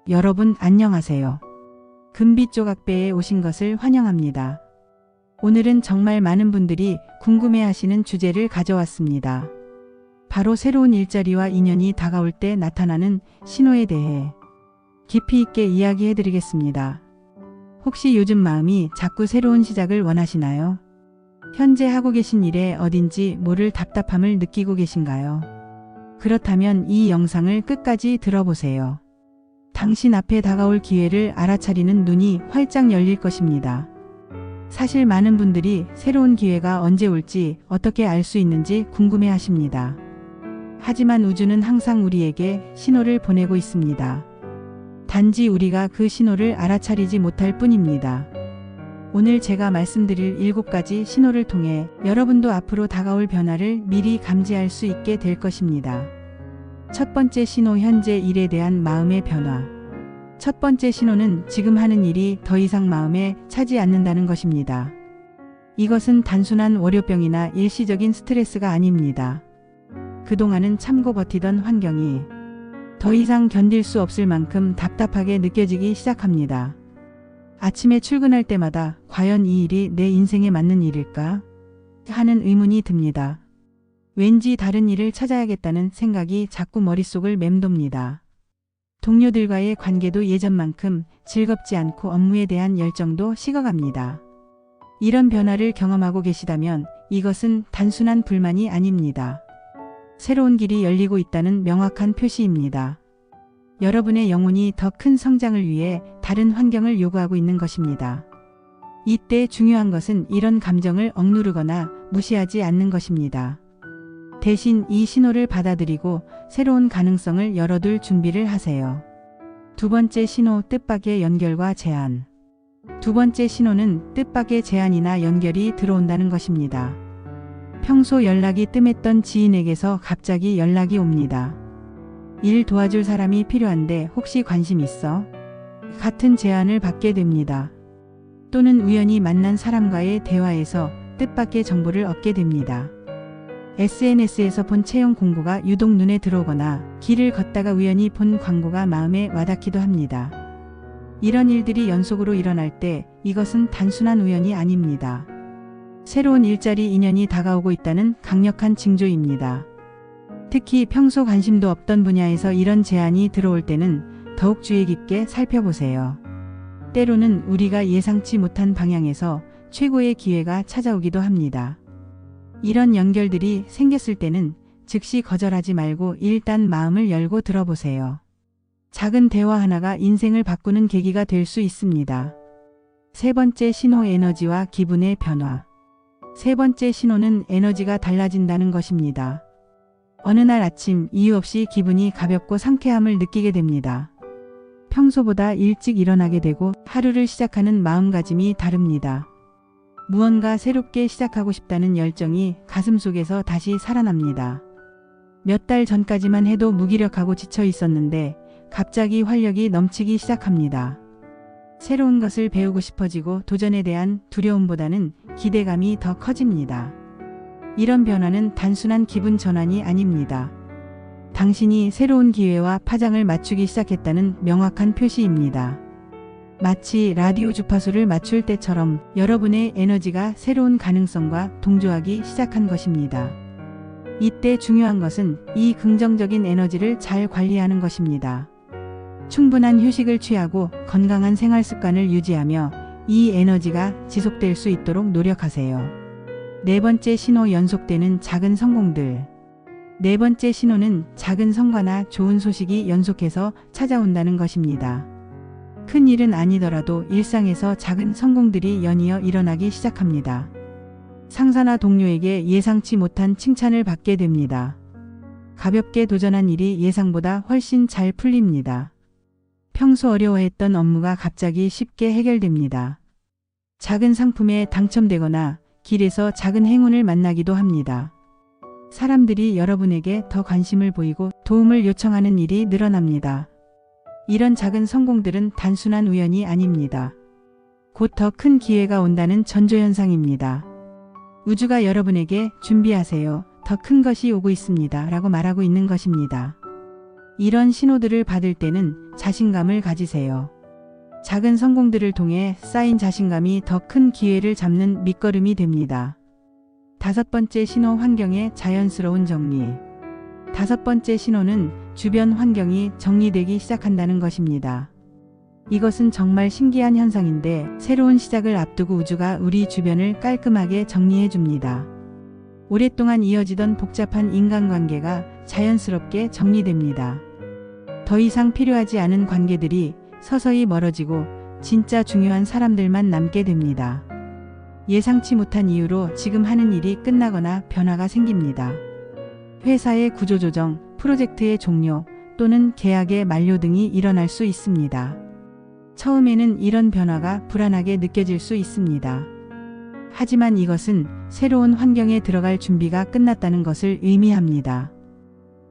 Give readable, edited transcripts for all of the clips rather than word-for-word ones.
여러분 안녕하세요. 금빛 조각배에 오신 것을 환영합니다. 오늘은 정말 많은 분들이 궁금해하시는 주제를 가져왔습니다. 바로 새로운 일자리와 인연이 다가올 때 나타나는 신호에 대해 깊이 있게 이야기해드리겠습니다. 혹시 요즘 마음이 자꾸 새로운 시작을 원하시나요? 현재 하고 계신 일에 어딘지 모를 답답함을 느끼고 계신가요? 그렇다면 이 영상을 끝까지 들어보세요. 당신 앞에 다가올 기회를 알아차리는 눈이 활짝 열릴 것입니다. 사실 많은 분들이 새로운 기회가 언제 올지 어떻게 알 수 있는지 궁금해 하십니다. 하지만 우주는 항상 우리에게 신호를 보내고 있습니다. 단지 우리가 그 신호를 알아차리지 못할 뿐입니다. 오늘 제가 말씀드릴 7가지 신호를 통해 여러분도 앞으로 다가올 변화를 미리 감지할 수 있게 될 것입니다. 첫 번째 신호, 현재 일에 대한 마음의 변화. 첫 번째 신호는 지금 하는 일이 더 이상 마음에 차지 않는다는 것입니다. 이것은 단순한 월요병이나 일시적인 스트레스가 아닙니다. 그동안은 참고 버티던 환경이 더 이상 견딜 수 없을 만큼 답답하게 느껴지기 시작합니다. 아침에 출근할 때마다 과연 이 일이 내 인생에 맞는 일일까? 하는 의문이 듭니다. 왠지 다른 일을 찾아야겠다는 생각이 자꾸 머릿속을 맴돕니다. 동료들과의 관계도 예전만큼 즐겁지 않고 업무에 대한 열정도 식어갑니다. 이런 변화를 경험하고 계시다면 이것은 단순한 불만이 아닙니다. 새로운 길이 열리고 있다는 명확한 표시입니다. 여러분의 영혼이 더 큰 성장을 위해 다른 환경을 요구하고 있는 것입니다. 이때 중요한 것은 이런 감정을 억누르거나 무시하지 않는 것입니다. 대신 이 신호를 받아들이고 새로운 가능성을 열어둘 준비를 하세요. 두 번째 신호, 뜻밖의 연결과 제안. 두 번째 신호는 뜻밖의 제안이나 연결이 들어온다는 것입니다. 평소 연락이 뜸했던 지인에게서 갑자기 연락이 옵니다. 일 도와줄 사람이 필요한데 혹시 관심 있어? 같은 제안을 받게 됩니다. 또는 우연히 만난 사람과의 대화에서 뜻밖의 정보를 얻게 됩니다. SNS에서 본 채용 공고가 유독 눈에 들어오거나 길을 걷다가 우연히 본 광고가 마음에 와닿기도 합니다. 이런 일들이 연속으로 일어날 때 이것은 단순한 우연이 아닙니다. 새로운 일자리 인연이 다가오고 있다는 강력한 징조입니다. 특히 평소 관심도 없던 분야에서 이런 제안이 들어올 때는 더욱 주의 깊게 살펴보세요. 때로는 우리가 예상치 못한 방향에서 최고의 기회가 찾아오기도 합니다. 이런 연결들이 생겼을 때는 즉시 거절하지 말고 일단 마음을 열고 들어보세요. 작은 대화 하나가 인생을 바꾸는 계기가 될 수 있습니다. 세 번째 신호, 에너지와 기분의 변화. 세 번째 신호는 에너지가 달라진다는 것입니다. 어느 날 아침 이유 없이 기분이 가볍고 상쾌함을 느끼게 됩니다. 평소보다 일찍 일어나게 되고 하루를 시작하는 마음가짐이 다릅니다. 무언가 새롭게 시작하고 싶다는 열정이 가슴속에서 다시 살아납니다. 몇 달 전까지만 해도 무기력하고 지쳐 있었는데 갑자기 활력이 넘치기 시작합니다. 새로운 것을 배우고 싶어지고 도전에 대한 두려움보다는 기대감이 더 커집니다. 이런 변화는 단순한 기분 전환이 아닙니다. 당신이 새로운 기회와 파장을 맞추기 시작했다는 명확한 표시입니다. 마치 라디오 주파수를 맞출 때처럼 여러분의 에너지가 새로운 가능성과 동조하기 시작한 것입니다. 이때 중요한 것은 이 긍정적인 에너지를 잘 관리하는 것입니다. 충분한 휴식을 취하고 건강한 생활 습관을 유지하며 이 에너지가 지속될 수 있도록 노력하세요. 네 번째 신호, 연속되는 작은 성공들. 네 번째 신호는 작은 성과나 좋은 소식이 연속해서 찾아온다는 것입니다. 큰 일은 아니더라도 일상에서 작은 성공들이 연이어 일어나기 시작합니다. 상사나 동료에게 예상치 못한 칭찬을 받게 됩니다. 가볍게 도전한 일이 예상보다 훨씬 잘 풀립니다. 평소 어려워했던 업무가 갑자기 쉽게 해결됩니다. 작은 상품에 당첨되거나 길에서 작은 행운을 만나기도 합니다. 사람들이 여러분에게 더 관심을 보이고 도움을 요청하는 일이 늘어납니다. 이런 작은 성공들은 단순한 우연이 아닙니다. 곧 더 큰 기회가 온다는 전조현상입니다. 우주가 여러분에게 준비하세요. 더 큰 것이 오고 있습니다. 라고 말하고 있는 것입니다. 이런 신호들을 받을 때는 자신감을 가지세요. 작은 성공들을 통해 쌓인 자신감이 더 큰 기회를 잡는 밑거름이 됩니다. 5번째 신호, 환경의 자연스러운 정리. 5번째 신호는 주변 환경이 정리되기 시작한다는 것입니다. 이것은 정말 신기한 현상인데, 새로운 시작을 앞두고 우주가 우리 주변을 깔끔하게 정리해 줍니다. 오랫동안 이어지던 복잡한 인간관계가 자연스럽게 정리됩니다. 더 이상 필요하지 않은 관계들이 서서히 멀어지고 진짜 중요한 사람들만 남게 됩니다. 예상치 못한 이유로 지금 하는 일이 끝나거나 변화가 생깁니다. 회사의 구조조정, 프로젝트의 종료 또는 계약의 만료 등이 일어날 수 있습니다. 처음에는 이런 변화가 불안하게 느껴질 수 있습니다. 하지만 이것은 새로운 환경에 들어갈 준비가 끝났다는 것을 의미합니다.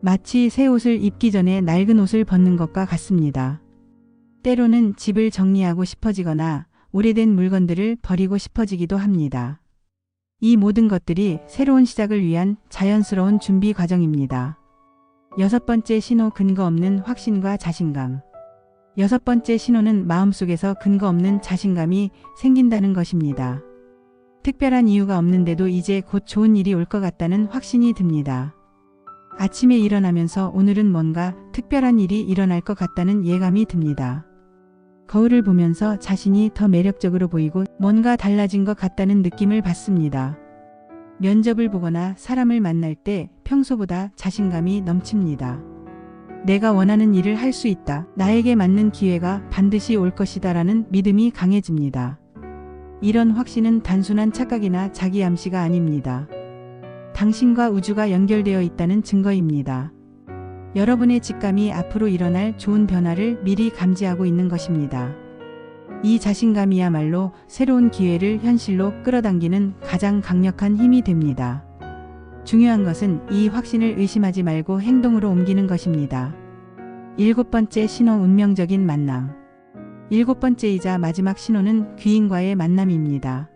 마치 새 옷을 입기 전에 낡은 옷을 벗는 것과 같습니다. 때로는 집을 정리하고 싶어지거나 오래된 물건들을 버리고 싶어지기도 합니다. 이 모든 것들이 새로운 시작을 위한 자연스러운 준비 과정입니다. 6번째 신호, 근거 없는 확신과 자신감. 6번째 신호는 마음속에서 근거 없는 자신감이 생긴다는 것입니다. 특별한 이유가 없는데도 이제 곧 좋은 일이 올 것 같다는 확신이 듭니다. 아침에 일어나면서 오늘은 뭔가 특별한 일이 일어날 것 같다는 예감이 듭니다. 거울을 보면서 자신이 더 매력적으로 보이고 뭔가 달라진 것 같다는 느낌을 받습니다. 면접을 보거나 사람을 만날 때 평소보다 자신감이 넘칩니다. 내가 원하는 일을 할 수 있다. 나에게 맞는 기회가 반드시 올 것이다 라는 믿음이 강해집니다. 이런 확신은 단순한 착각이나 자기 암시가 아닙니다. 당신과 우주가 연결되어 있다는 증거입니다. 여러분의 직감이 앞으로 일어날 좋은 변화를 미리 감지하고 있는 것입니다. 이 자신감이야말로 새로운 기회를 현실로 끌어당기는 가장 강력한 힘이 됩니다. 중요한 것은 이 확신을 의심하지 말고 행동으로 옮기는 것입니다. 7번째 신호, 운명적인 만남. 7번째이자 마지막 신호는 귀인과의 만남입니다.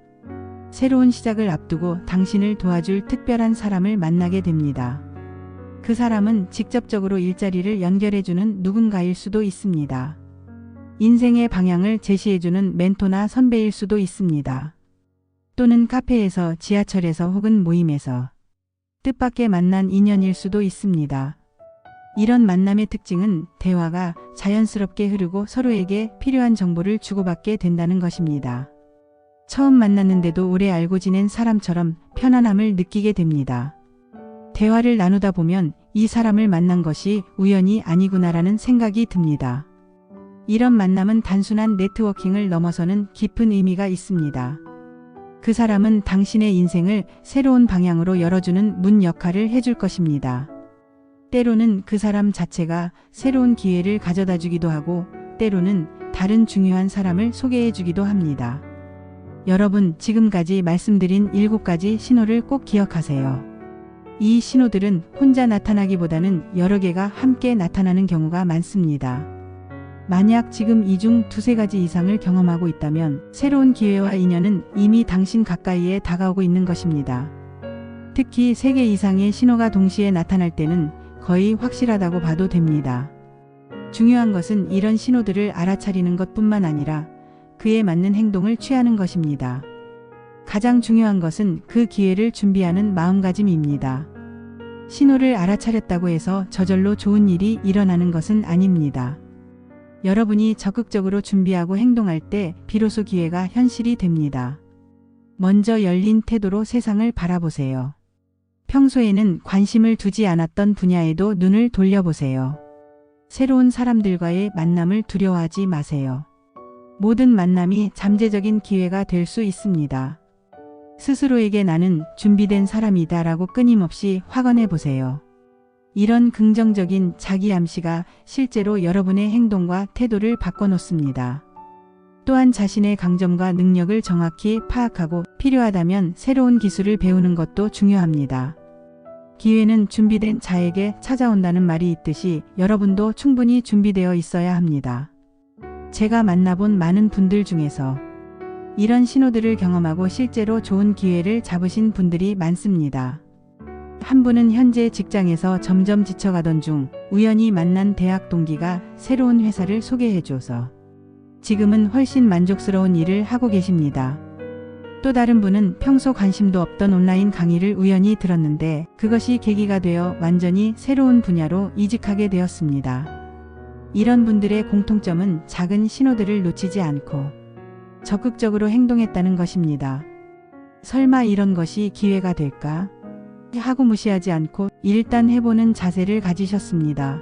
새로운 시작을 앞두고 당신을 도와줄 특별한 사람을 만나게 됩니다. 그 사람은 직접적으로 일자리를 연결해주는 누군가일 수도 있습니다. 인생의 방향을 제시해주는 멘토나 선배일 수도 있습니다. 또는 카페에서, 지하철에서 혹은 모임에서 뜻밖의 만난 인연일 수도 있습니다. 이런 만남의 특징은 대화가 자연스럽게 흐르고 서로에게 필요한 정보를 주고받게 된다는 것입니다. 처음 만났는데도 오래 알고 지낸 사람처럼 편안함을 느끼게 됩니다. 대화를 나누다 보면 이 사람을 만난 것이 우연이 아니구나라는 생각이 듭니다. 이런 만남은 단순한 네트워킹을 넘어서는 깊은 의미가 있습니다. 그 사람은 당신의 인생을 새로운 방향으로 열어주는 문 역할을 해줄 것입니다. 때로는 그 사람 자체가 새로운 기회를 가져다 주기도 하고, 때로는 다른 중요한 사람을 소개해 주기도 합니다. 여러분, 지금까지 말씀드린 7가지 신호를 꼭 기억하세요. 이 신호들은 혼자 나타나기보다는 여러 개가 함께 나타나는 경우가 많습니다. 만약 지금 이 중 2-3가지 이상을 경험하고 있다면 새로운 기회와 인연은 이미 당신 가까이에 다가오고 있는 것입니다. 특히 3개 이상의 신호가 동시에 나타날 때는 거의 확실하다고 봐도 됩니다. 중요한 것은 이런 신호들을 알아차리는 것뿐만 아니라 그에 맞는 행동을 취하는 것입니다. 가장 중요한 것은 그 기회를 준비하는 마음가짐입니다. 신호를 알아차렸다고 해서 저절로 좋은 일이 일어나는 것은 아닙니다. 여러분이 적극적으로 준비하고 행동할 때 비로소 기회가 현실이 됩니다. 먼저 열린 태도로 세상을 바라보세요. 평소에는 관심을 두지 않았던 분야에도 눈을 돌려보세요. 새로운 사람들과의 만남을 두려워하지 마세요. 모든 만남이 잠재적인 기회가 될 수 있습니다. 스스로에게 나는 준비된 사람이다 라고 끊임없이 확언해 보세요. 이런 긍정적인 자기 암시가 실제로 여러분의 행동과 태도를 바꿔놓습니다. 또한 자신의 강점과 능력을 정확히 파악하고 필요하다면 새로운 기술을 배우는 것도 중요합니다. 기회는 준비된 자에게 찾아온다는 말이 있듯이 여러분도 충분히 준비되어 있어야 합니다. 제가 만나본 많은 분들 중에서 이런 신호들을 경험하고 실제로 좋은 기회를 잡으신 분들이 많습니다. 한 분은 현재 직장에서 점점 지쳐가던 중 우연히 만난 대학 동기가 새로운 회사를 소개해줘서 지금은 훨씬 만족스러운 일을 하고 계십니다. 또 다른 분은 평소 관심도 없던 온라인 강의를 우연히 들었는데 그것이 계기가 되어 완전히 새로운 분야로 이직하게 되었습니다. 이런 분들의 공통점은 작은 신호들을 놓치지 않고 적극적으로 행동했다는 것입니다. 설마 이런 것이 기회가 될까? 하고 무시하지 않고 일단 해보는 자세를 가지셨습니다.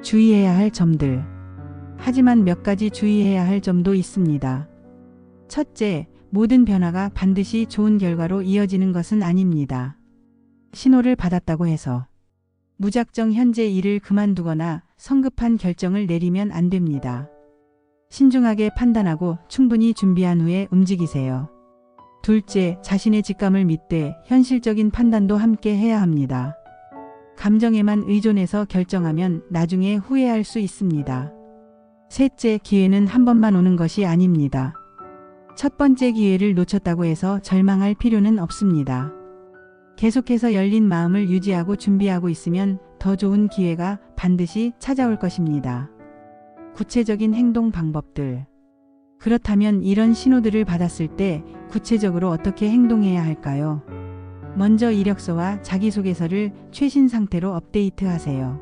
주의해야 할 점들. 하지만 몇 가지 주의해야 할 점도 있습니다. 첫째, 모든 변화가 반드시 좋은 결과로 이어지는 것은 아닙니다. 신호를 받았다고 해서 무작정 현재 일을 그만두거나 성급한 결정을 내리면 안 됩니다. 신중하게 판단하고 충분히 준비한 후에 움직이세요. 둘째, 자신의 직감을 믿되 현실적인 판단도 함께 해야 합니다. 감정에만 의존해서 결정하면 나중에 후회할 수 있습니다. 셋째, 기회는 한 번만 오는 것이 아닙니다. 첫 번째 기회를 놓쳤다고 해서 절망할 필요는 없습니다. 계속해서 열린 마음을 유지하고 준비하고 있으면 더 좋은 기회가 반드시 찾아올 것입니다. 구체적인 행동 방법들. 그렇다면 이런 신호들을 받았을 때 구체적으로 어떻게 행동해야 할까요? 먼저 이력서와 자기소개서를 최신 상태로 업데이트하세요.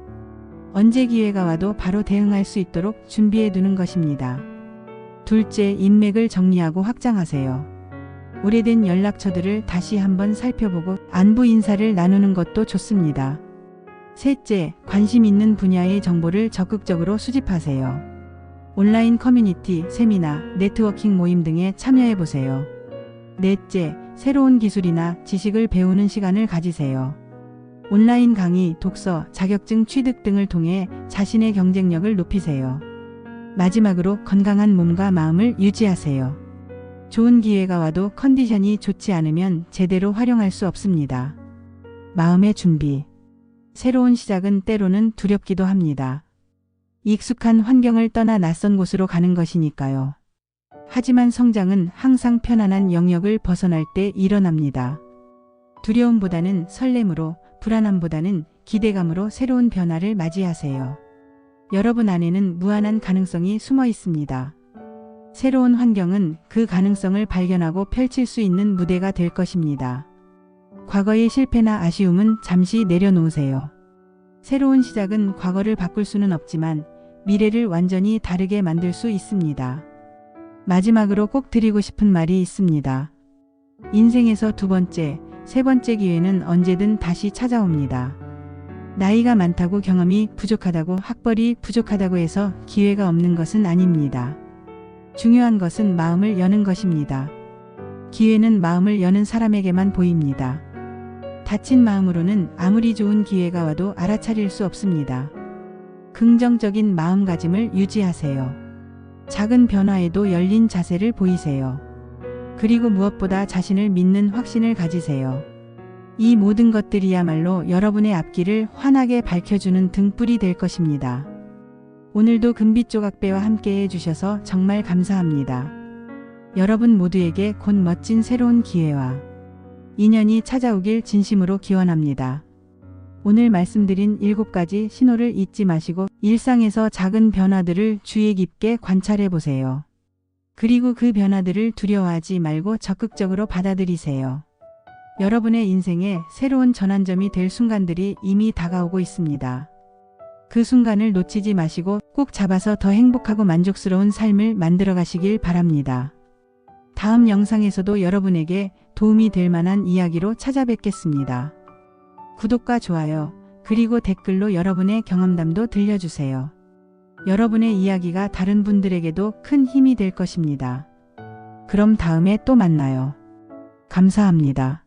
언제 기회가 와도 바로 대응할 수 있도록 준비해 두는 것입니다. 둘째, 인맥을 정리하고 확장하세요. 오래된 연락처들을 다시 한번 살펴보고 안부 인사를 나누는 것도 좋습니다. 셋째, 관심 있는 분야의 정보를 적극적으로 수집하세요. 온라인 커뮤니티, 세미나, 네트워킹 모임 등에 참여해 보세요. 넷째, 새로운 기술이나 지식을 배우는 시간을 가지세요. 온라인 강의, 독서, 자격증 취득 등을 통해 자신의 경쟁력을 높이세요. 마지막으로 건강한 몸과 마음을 유지하세요. 좋은 기회가 와도 컨디션이 좋지 않으면 제대로 활용할 수 없습니다. 마음의 준비. 새로운 시작은 때로는 두렵기도 합니다. 익숙한 환경을 떠나 낯선 곳으로 가는 것이니까요. 하지만 성장은 항상 편안한 영역을 벗어날 때 일어납니다. 두려움보다는 설렘으로, 불안함보다는 기대감으로 새로운 변화를 맞이하세요. 여러분 안에는 무한한 가능성이 숨어 있습니다. 새로운 환경은 그 가능성을 발견하고 펼칠 수 있는 무대가 될 것입니다. 과거의 실패나 아쉬움은 잠시 내려놓으세요. 새로운 시작은 과거를 바꿀 수는 없지만 미래를 완전히 다르게 만들 수 있습니다. 마지막으로 꼭 드리고 싶은 말이 있습니다. 인생에서 두 번째, 세 번째 기회는 언제든 다시 찾아옵니다. 나이가 많다고 경험이 부족하다고 학벌이 부족하다고 해서 기회가 없는 것은 아닙니다. 중요한 것은 마음을 여는 것입니다. 기회는 마음을 여는 사람에게만 보입니다. 닫힌 마음으로는 아무리 좋은 기회가 와도 알아차릴 수 없습니다. 긍정적인 마음가짐을 유지하세요. 작은 변화에도 열린 자세를 보이세요. 그리고 무엇보다 자신을 믿는 확신을 가지세요. 이 모든 것들이야말로 여러분의 앞길을 환하게 밝혀주는 등불이 될 것입니다. 오늘도 금빛 조각배와 함께 해주셔서 정말 감사합니다. 여러분 모두에게 곧 멋진 새로운 기회와 인연이 찾아오길 진심으로 기원합니다. 오늘 말씀드린 7가지 신호를 잊지 마시고 일상에서 작은 변화들을 주의 깊게 관찰해 보세요. 그리고 그 변화들을 두려워하지 말고 적극적으로 받아들이세요. 여러분의 인생에 새로운 전환점이 될 순간들이 이미 다가오고 있습니다. 그 순간을 놓치지 마시고 꼭 잡아서 더 행복하고 만족스러운 삶을 만들어 가시길 바랍니다. 다음 영상에서도 여러분에게 도움이 될 만한 이야기로 찾아뵙겠습니다. 구독과 좋아요, 그리고 댓글로 여러분의 경험담도 들려주세요. 여러분의 이야기가 다른 분들에게도 큰 힘이 될 것입니다. 그럼 다음에 또 만나요. 감사합니다.